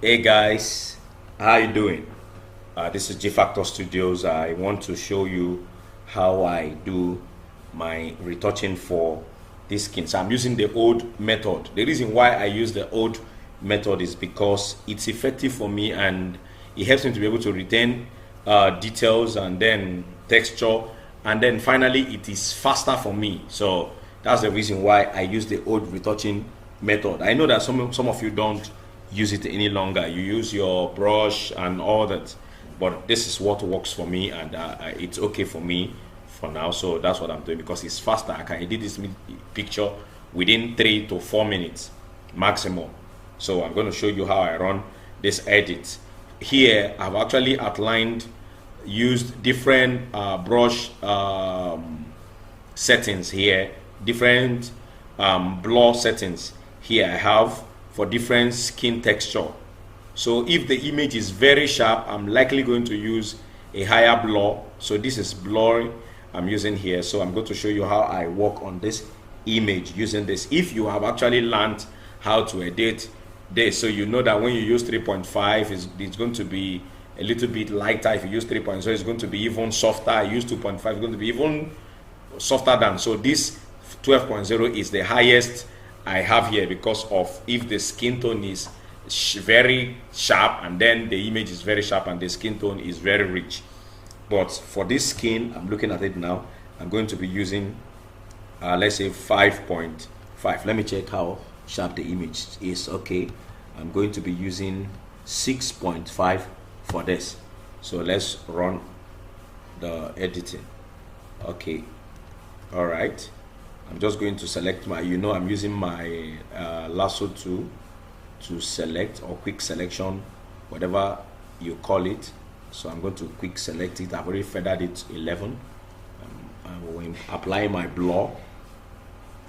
Hey guys, how you doing? This is G Factor Studios. I want to show you how I do my retouching for this skin. So I'm using the old method. The reason why I use the old method is because it's effective for me and it helps me to be able to retain details and then texture, and then finally it is faster for me. So that's the reason why I use the old retouching method. I know that some of you don't use it any longer. You use your brush and all that, but this is what works for me, and it's okay for me for now. So that's what I'm doing because it's faster. I can edit this picture within 3 to 4 minutes maximum. So I'm going to show you how I run this edit. Here I've actually outlined, used different brush settings here, different blur settings here I have for different skin texture. So if the image is very sharp, I'm likely going to use a higher blur. So this is blurry I'm using here. So I'm going to show you how I work on this image using this. If you have actually learned how to edit this, so you know that when you use 3.5, it's going to be a little bit lighter. If you use 3.0, it's going to be even softer. I use 2.5, it's going to be even softer than. So this 12.0 is the highest I have here because of if the skin tone is very sharp and then the image is very sharp and the skin tone is very rich. But for this skin, I'm looking at it now, I'm going to be using let's say 5.5. Let me check how sharp the image is. Okay, I'm going to be using 6.5 for this. So let's run the editing. Okay, all right, I'm just going to select my, I'm using my lasso tool to select, or quick selection, whatever you call it. So I'm going to quick select it. I've already feathered it 11. I will apply my blur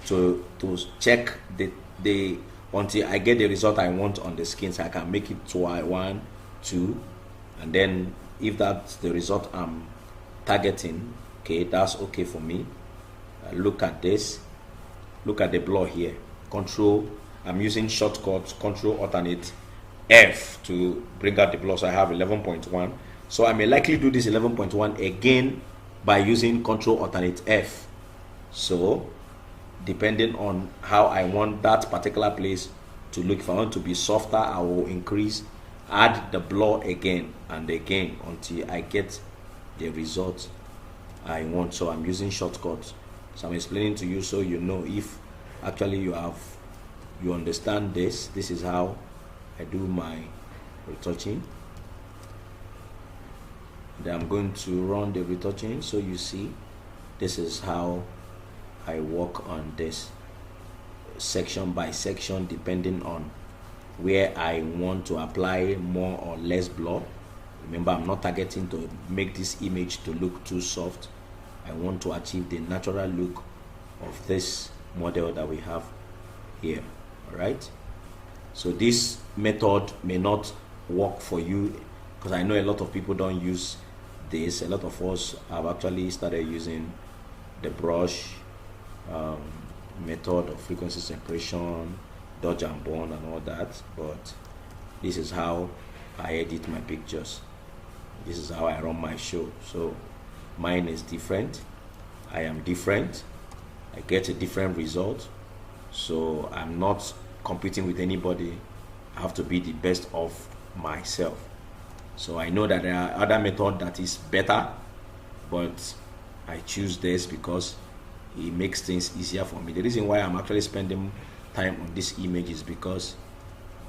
to check the until I get the result I want on the skin, so I can make it to 1, 2, and then if that's the result I'm targeting, okay, that's okay for me. Look at this, look at the blur here. I'm using shortcut Control Alternate F to bring out the blur. So I have 11.1. So I may likely do this 11.1 again by using Control Alternate F. So depending on how I want that particular place to look, if I want to be softer, I will add the blur again and again until I get the result I want. So I'm using shortcuts. So I'm explaining to you so you know, if actually you understand this. This is how I do my retouching. Then I'm going to run the retouching, so you see this is how I work on this section by section, depending on where I want to apply more or less blur. Remember, I'm not targeting to make this image to look too soft. I want to achieve the natural look of this model that we have here. All right, so this method may not work for you because I know a lot of people don't use this. A lot of us have actually started using the brush method of frequency separation, dodge and burn and all that, but this is how I edit my pictures. This is how I run my show. So mine is different, I am different, I get a different result. So I'm not competing with anybody. I have to be the best of myself. So I know that there are other methods that is better, but I choose this because it makes things easier for me. The reason why I'm actually spending time on this image is because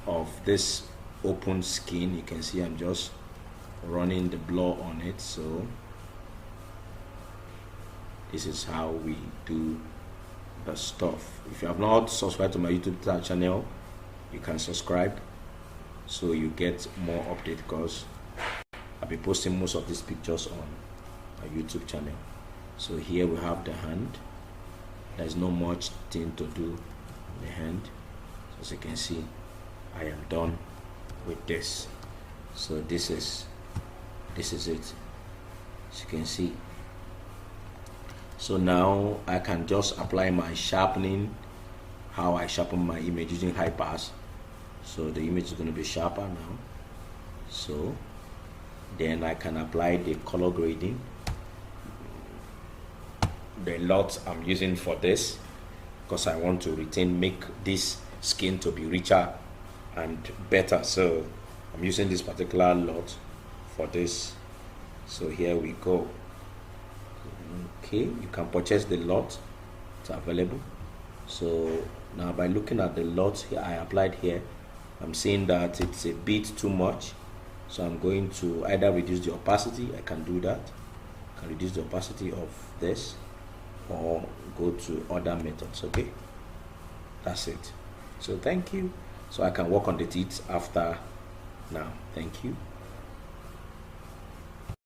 of this open skin. You can see I'm just running the blur on it. So this is how we do the stuff. If you have not subscribed to my YouTube channel, you can subscribe so you get more update, because I'll be posting most of these pictures on my YouTube channel. So here we have the hand. There's not much thing to do on the hand. So as you can see, I am done with this. So this is it, as you can see. So now I can just apply my sharpening, how I sharpen my image using high pass. So the image is going to be sharper now. So then I can apply the color grading. The lot I'm using for this, because I want to make this skin to be richer and better. So I'm using this particular lot for this. So here we go. Okay, you can purchase the lot. It's available. So now by looking at the lot here I applied here, I'm seeing that it's a bit too much. So I'm going to either reduce the opacity. I can do that. I can reduce the opacity of this, or go to other methods. Okay, that's it. So thank you. So I can work on the teeth after now. Thank you.